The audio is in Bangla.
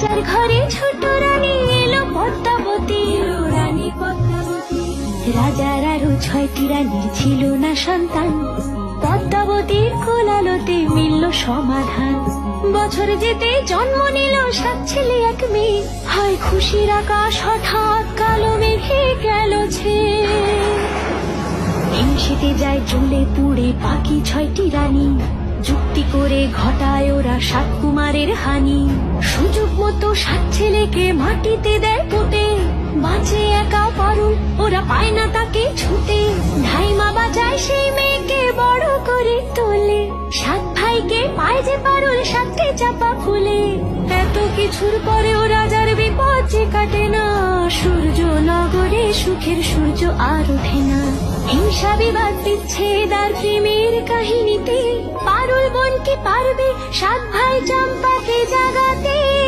রাজার ঘরে ছোট রানী এলো পদ্মাবতী, রাজার আরো 6টি রানীর ছিল না সন্তান, পদ্মাবতীর কোলালোতে মিলল সমাধান। বছর যেতে জন্ম নিল 7 ছেলে 1 মেয়ে, হয় খুশির আকাশ হঠাৎ কালো মেঘে গেল ছেয়ে। হিংসেতে যায় জ্বলে পুড়ে বাকি 6টি রানী, যুক্তি করে ঘটায় ওরা 7 কুমারের হানি। সুযোগ মতো 7 ছেলেকে মাটিতে দেয় পুঁতে, বাঁচে একা পারুল, ওরা পায় না তাকে ছুতে। ধাইমা বাজায় সেই মেয়েকে বড় করে তোলে, 7 ভাইকে পায় যে পারুল 7টে চাপা ফুলে। এত কিছুর পরেও রাজার বিপদ যে কাটে না, সূর্য নগরে সুখের সূর্য আর ওঠে না। হিংসা বিবাদ বিচ্ছেদ আর প্রেমের কাহিনীতে পারুল বোন কি পারবে 7 ভাই চম্পাকে জাগাতে।